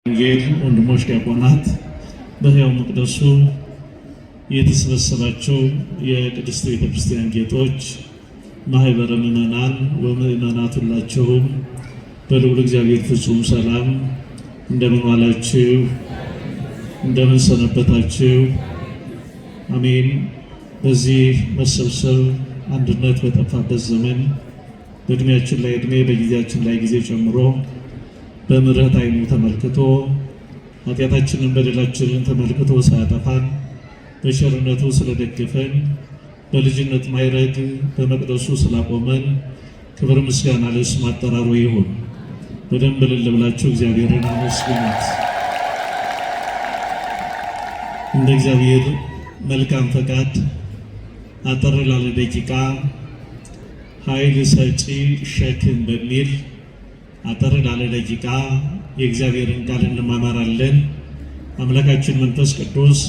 ወንጌል ወንድሞች ዲያቆናት በሕያው መቅደሱ የተሰበሰባቸው የቅድስት ቤተክርስቲያን ጌጦች ማህበረ ምዕመናን ወምዕመናት ሁላችሁም በልዑል እግዚአብሔር ፍጹም ሰላም እንደምን ዋላችሁ? እንደምን ሰነበታችሁ? አሜን። በዚህ መሰብሰብ አንድነት በጠፋበት ዘመን በእድሜያችን ላይ እድሜ በጊዜያችን ላይ ጊዜ ጨምሮ በምሕረት ዓይኑ ተመልክቶ ኃጢአታችንን በደላችንን ተመልክቶ ሳያጠፋን በቸርነቱ ስለደገፈን በልጅነት ማዕረግ በመቅደሱ ስላቆመን ክብር ምስጋና ለስሙ አጠራሩ ይሁን። በደንብ እልል ብላችሁ እግዚአብሔርን አመስግኑት። እንደ እግዚአብሔር መልካም ፈቃድ አጠር ላለ ደቂቃ ኃይል ሰጪ ሸክም በሚል አጠር ላለ ደቂቃ የእግዚአብሔርን ቃል እንማማራለን። አምላካችን መንፈስ ቅዱስ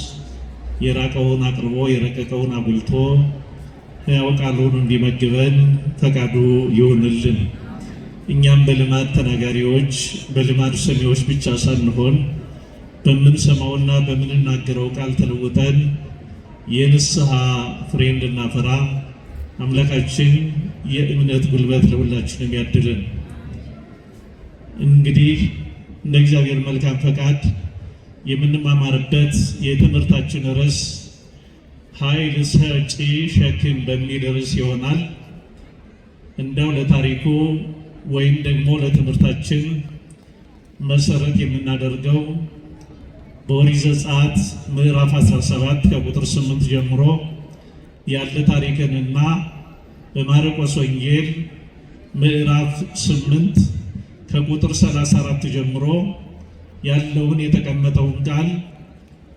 የራቀውን አቅርቦ የረቀቀውን አጉልቶ ሕያው ቃሉን እንዲመግበን ፈቃዱ ይሁንልን። እኛም በልማድ ተናጋሪዎች በልማድ ሰሚዎች ብቻ ሳንሆን በምንሰማውና በምንናገረው ቃል ተለውጠን የንስሐ ፍሬ እንድናፈራ አምላካችን የእምነት ጉልበት ለሁላችንም ያድልን። እንግዲህ እንደ እግዚአብሔር መልካም ፈቃድ የምንማማርበት የትምህርታችን ርዕስ ኃይል ሰጪ ሸክም በሚል ርዕስ ይሆናል። እንደው ለታሪኩ ወይም ደግሞ ለትምህርታችን መሰረት የምናደርገው በኦሪት ዘጸአት ምዕራፍ 17 ከቁጥር 8 ጀምሮ ያለ ታሪክንና በማርቆስ ወንጌል ምዕራፍ 8 ከቁጥር 34 ጀምሮ ያለውን የተቀመጠውን ቃል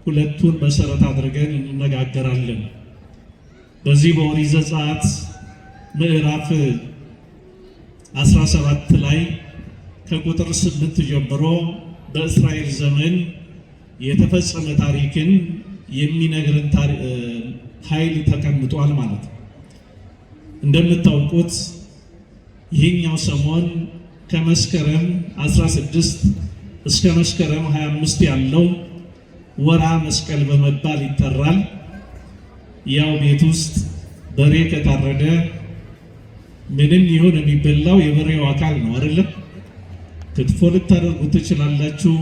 ሁለቱን መሰረት አድርገን እንነጋገራለን። በዚህ በኦሪት ዘጸአት ምዕራፍ 17 ላይ ከቁጥር 8 ጀምሮ በእስራኤል ዘመን የተፈጸመ ታሪክን የሚነግረን ኃይል ተቀምጧል ማለት ነው። እንደምታውቁት ይህኛው ሰሞን ከመስከረም 16 እስከ መስከረም 25 ያለው ወርሃ መስቀል በመባል ይጠራል። ያው ቤት ውስጥ በሬ ከታረደ ምንም ይሁን የሚበላው የበሬው አካል ነው አይደለም? ክትፎ ልታደርጉት ትችላላችሁ፣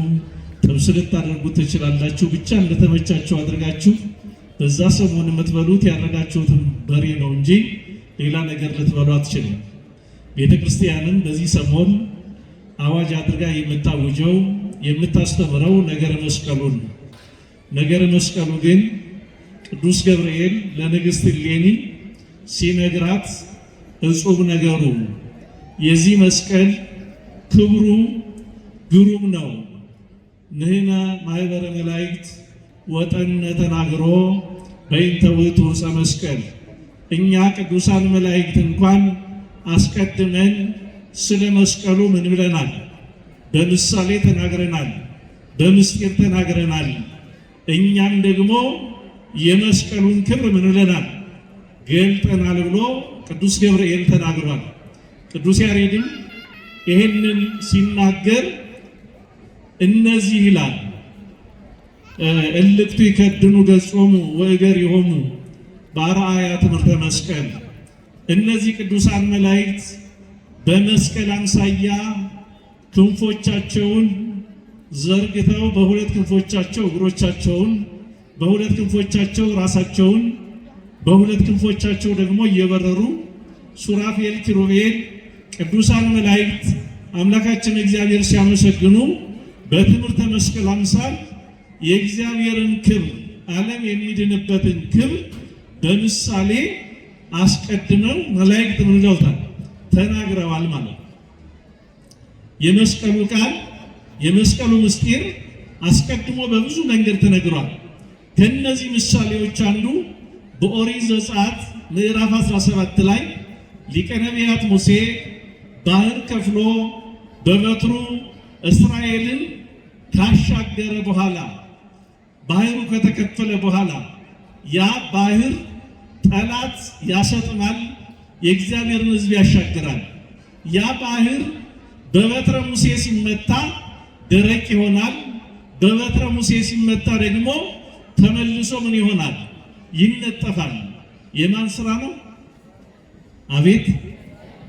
ጥብስ ልታደርጉት ትችላላችሁ። ብቻ እንደተመቻችሁ አድርጋችሁ በዛ ሰሞን የምትበሉት ያረዳችሁትን በሬ ነው እንጂ ሌላ ነገር ልትበሉ አትችሉም። ቤተ ክርስቲያንም በዚህ ሰሞን አዋጅ አድርጋ የምታውጀው የምታስተምረው ነገረ መስቀሉን ነው። ነገረ መስቀሉ ግን ቅዱስ ገብርኤል ለንግሥት እሌኒ ሲነግራት እጹብ ነገሩ የዚህ መስቀል ክብሩ ግሩም ነው። ንሕነ ማኅበረ መላእክት ወጠነ ተናግሮ በእንተ ውእቱ ዕፀ መስቀል፣ እኛ ቅዱሳን መላእክት እንኳን አስቀድመን ስለ መስቀሉ ምን ብለናል? በምሳሌ ተናግረናል፣ በምስጢር ተናግረናል። እኛም ደግሞ የመስቀሉን ክብር ምን ብለናል? ገልጠናል ብሎ ቅዱስ ገብርኤል ተናግሯል። ቅዱስ ያሬድም ይህንን ሲናገር እነዚህ ይላል እልክቱ ይከድኑ ገጾሙ ወእገሪሆሙ በአርአያ ትምህርተ መስቀል። እነዚህ ቅዱሳን መላእክት በመስቀል አምሳያ ክንፎቻቸውን ዘርግተው በሁለት ክንፎቻቸው እግሮቻቸውን፣ በሁለት ክንፎቻቸው ራሳቸውን፣ በሁለት ክንፎቻቸው ደግሞ እየበረሩ ሱራፌል፣ ኪሩቤል ቅዱሳን መላእክት አምላካችን እግዚአብሔር ሲያመሰግኑ በትምህርተ መስቀል አምሳል የእግዚአብሔርን ክብር ዓለም የሚድንበትን ክብር በምሳሌ አስቀድመው መላእክት ምን ብለውታል? ተናግረዋል ማለት ነው። የመስቀሉ ቃል የመስቀሉ ምስጢር አስቀድሞ በብዙ መንገድ ተነግሯል። ከነዚህ ምሳሌዎች አንዱ በኦሪት ዘጸአት ምዕራፍ 17 ላይ ሊቀ ነቢያት ሙሴ ባህር ከፍሎ በበትሩ እስራኤልን ካሻገረ በኋላ ባህሩ ከተከፈለ በኋላ ያ ባህር ጠላት ያሰጥማል፣ የእግዚአብሔርን ሕዝብ ያሻግራል። ያ ባህር በበትረ ሙሴ ሲመታ ደረቅ ይሆናል። በበትረ ሙሴ ሲመታ ደግሞ ተመልሶ ምን ይሆናል? ይነጠፋል። የማን ስራ ነው? አቤት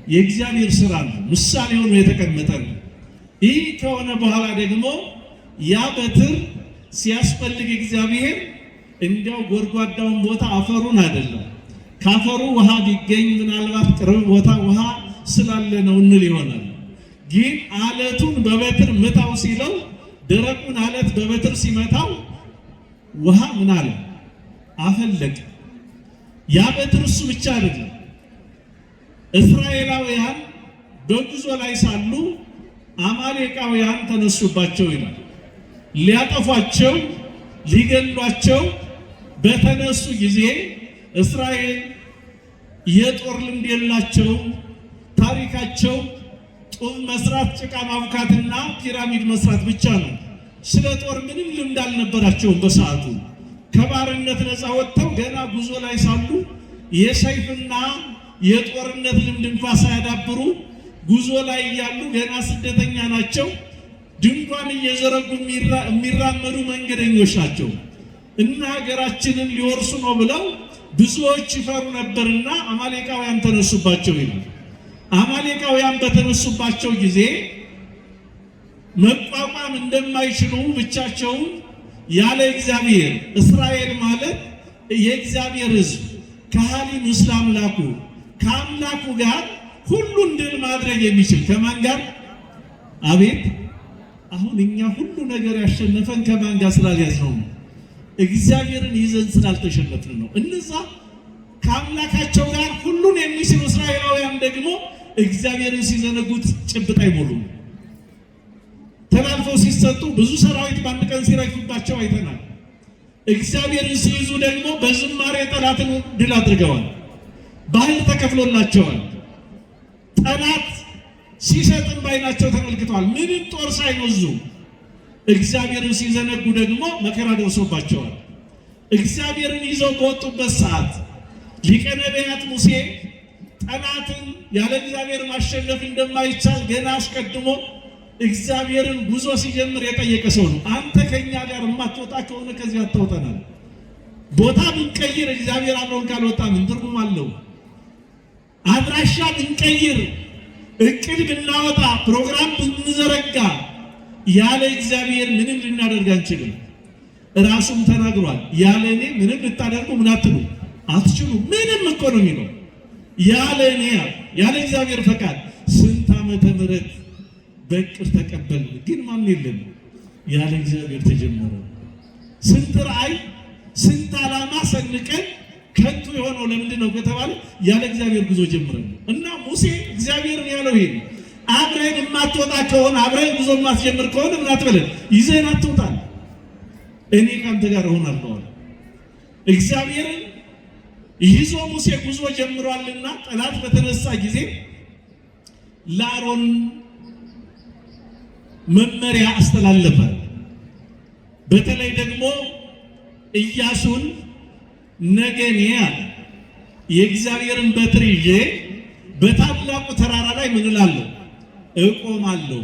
የእግዚአብሔር ስራ ነው። ምሳሌ ሆኖ የተቀመጠ ነው። ይህ ከሆነ በኋላ ደግሞ ያ በትር ሲያስፈልግ እግዚአብሔር እንዲያው ጎድጓዳውን ቦታ አፈሩን አይደለም፣ ካፈሩ ውሃ ቢገኝ ምናልባት ቅርብ ቦታ ውሃ ስላለ ነው እንል ይሆናል። ግን አለቱን በበትር ምታው ሲለው ደረቁን አለት በበትር ሲመታው ውሃ ምን አለ? አፈለቀ። ያ በትር እሱ ብቻ አይደለም። እስራኤላውያን በጉዞ ላይ ሳሉ አማሌቃውያን ተነሱባቸው ይላል። ሊያጠፏቸው ሊገሏቸው በተነሱ ጊዜ እስራኤል የጦር ልምድ የላቸው። ታሪካቸው ጡብ መስራት፣ ጭቃ ማቡካትና ፒራሚድ መስራት ብቻ ነው። ስለ ጦር ምንም ልምድ አልነበራቸውም። በሰዓቱ ከባርነት ነፃ ወጥተው ገና ጉዞ ላይ ሳሉ የሰይፍና የጦርነት ልምድ እንኳን ሳያዳብሩ ጉዞ ላይ እያሉ ገና ስደተኛ ናቸው። ድንኳን እየዘረጉ የሚራመዱ መንገደኞች ናቸው እና ሀገራችንን ሊወርሱ ነው ብለው ብዙዎች ይፈሩ ነበርና አማሌቃውያን ተነሱባቸው ይላል። አማሌቃውያን በተነሱባቸው ጊዜ መቋቋም እንደማይችሉ ብቻቸውን ያለ እግዚአብሔር፣ እስራኤል ማለት የእግዚአብሔር ሕዝብ ከሃሊ ምስለ አምላኩ ከአምላኩ ጋር ሁሉን ድል ማድረግ የሚችል ከማን ጋር? አቤት አሁን እኛ ሁሉ ነገር ያሸነፈን ከማን ጋር ስላልያዝነው ነው? እግዚአብሔርን ይዘን ስላልተሸነፍን ነው። እነዛ ከአምላካቸው ጋር ሁሉን የሚችሉ እስራኤላውያን ደግሞ እግዚአብሔርን ሲዘነጉት ጭብጥ አይሞሉም። ተላልፈው ሲሰጡ ብዙ ሰራዊት በአንድ ቀን ሲረግፉባቸው አይተናል። እግዚአብሔርን ሲይዙ ደግሞ በዝማሬ ጠላትን ድል አድርገዋል። ባህር ተከፍሎላቸዋል። ጠላት ሲሰጥም ባይናቸው ተመልክተዋል። ምንም ጦር ሳይመዙ እግዚአብሔርን ሲዘነጉ ደግሞ መከራ ደርሶባቸዋል። እግዚአብሔርን ይዘው በወጡበት ሰዓት ሊቀ ነቢያት ሙሴ ጠላትን ያለ እግዚአብሔር ማሸነፍ እንደማይቻል ገና አስቀድሞ እግዚአብሔርን ጉዞ ሲጀምር የጠየቀ ሰው ነው። አንተ ከኛ ጋር የማትወጣ ከሆነ ከዚህ አታውጠናል። ቦታ ብንቀይር እግዚአብሔር አብሮን ካልወጣ ምን ትርጉም አለው? አድራሻ ብንቀይር፣ እቅድ ብናወጣ፣ ፕሮግራም ብንዘረጋ ያለ እግዚአብሔር ምንም ልናደርግ አንችልም። ራሱም ተናግሯል። ያለ እኔ ምንም ልታደርጉ ምን አትሉ አትችሉ። ምንም እኮ ነው የሚለው ያለ እኔ ያለ እግዚአብሔር ፈቃድ ስንት ዓመተ ምህረት በእቅድ ተቀበልን፣ ግን ማን የለም ያለ እግዚአብሔር ተጀመረ። ስንት ራእይ ስንት ዓላማ ሰንቀን ከንቱ የሆነው ለምንድን ነው ከተባለ ያለ እግዚአብሔር ጉዞ ጀምረን እና ሙሴ እግዚአብሔርን ያለው ይሄ አብረን የማትወጣ ከሆነ አብረን ጉዞ የማትጀምር ከሆነ ምን አትበለን ይዘን አትውጣል፣ እኔ ካንተ ጋር እሆናለሁ። እግዚአብሔርን ይዞ ሙሴ ጉዞ ጀምሯልና ጠላት በተነሳ ጊዜ ለአሮን መመሪያ አስተላለፈ። በተለይ ደግሞ ኢያሱን ነገኔ አለ የእግዚአብሔርን በትር ይዤ በታላቁ ተራራ ላይ ምን እላለሁ? እቆማለሁ።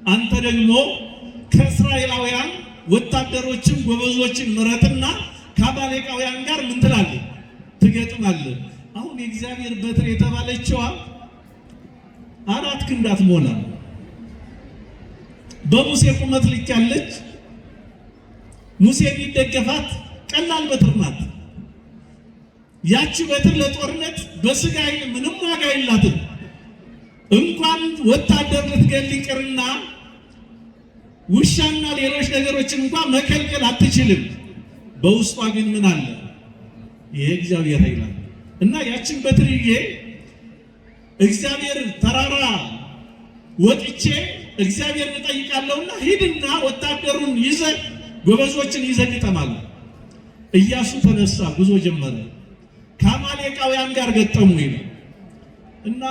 አንተ ደግሞ ከእስራኤላውያን ወታደሮችን ጎበዞችን ምረጥና ከአማሌቃውያን ጋር ምን ትላለህ? ትገጥማለህ። አሁን የእግዚአብሔር በትር የተባለችዋ 4 ክንድ አትሞላ። በሙሴ ቁመት ልክ ያለች ሙሴ የሚደገፋት ቀላል በትር ናት። ያቺ በትር ለጦርነት በስጋ ኃይል ምንም ዋጋ የላትም። እንኳን ወታደር ልትገል ይቅርና ውሻና ሌሎች ነገሮችን እንኳን መከልከል አትችልም። በውስጧ ግን ምን አለ? የእግዚአብሔር ኃይል አለ እና ያችን በትር ይዤ እግዚአብሔር ተራራ ወጥቼ እግዚአብሔር እጠይቃለሁና ሂድና ወታደሩን ይዘህ ጎበዞችን ይዘህ ግጠማል። ኢያሱ ተነሳ፣ ጉዞ ጀመረ። ከአማሌቃውያን ጋር ገጠሙ ይላል እና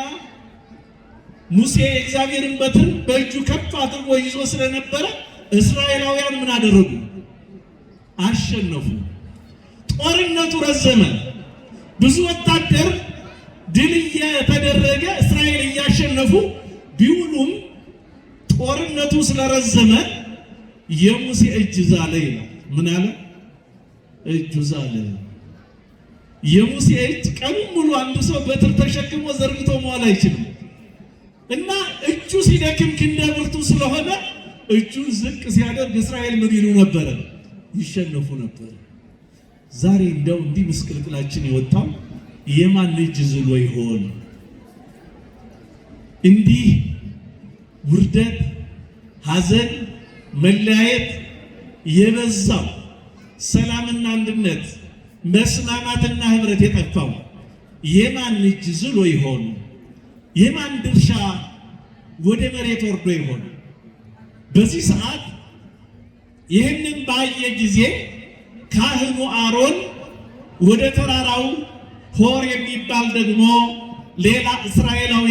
ሙሴ እግዚአብሔርን በትር በእጁ ከፍ አድርጎ ይዞ ስለነበረ እስራኤላውያን ምን አደረጉ? አሸነፉ። ጦርነቱ ረዘመ። ብዙ ወታደር ድል እየተደረገ እስራኤል እያሸነፉ ቢውሉም ጦርነቱ ሰውነቱ ስለረዘመ የሙሴ እጅ ዛለ ይላል። ምን አለ? እጁ ዛለ። የሙሴ እጅ ቀኑን ሙሉ አንድ ሰው በትር ተሸክሞ ዘርግቶ መዋል አይችልም እና እጁ ሲደክም ክንደ ብርቱ ስለሆነ እጁን ዝቅ ሲያደርግ እስራኤል ምን ይሉ ነበረ? ይሸነፉ ነበር። ዛሬ እንደው እንዲህ ምስቅልቅላችን የወጣው የማን እጅ ዝሎ ይሆን? እንዲህ ውርደት፣ ሐዘን፣ መለያየት የበዛው ሰላምና አንድነት፣ መስማማትና ህብረት የጠፋው የማን እጅ ዝሎ ይሆን? የማን ድርሻ ወደ መሬት ወርዶ ይሆን? በዚህ ሰዓት ይህንን ባየ ጊዜ ካህኑ አሮን ወደ ተራራው ሆር የሚባል ደግሞ ሌላ እስራኤላዊ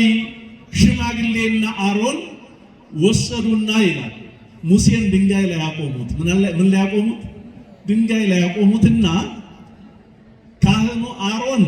ሽማግሌና አሮን ወሰዱና ይላል ሙሴን ድንጋይ ላይ ያቆሙት። ምን ላይ ያቆሙት? ድንጋይ ላይ ያቆሙትና ካህኑ አሮን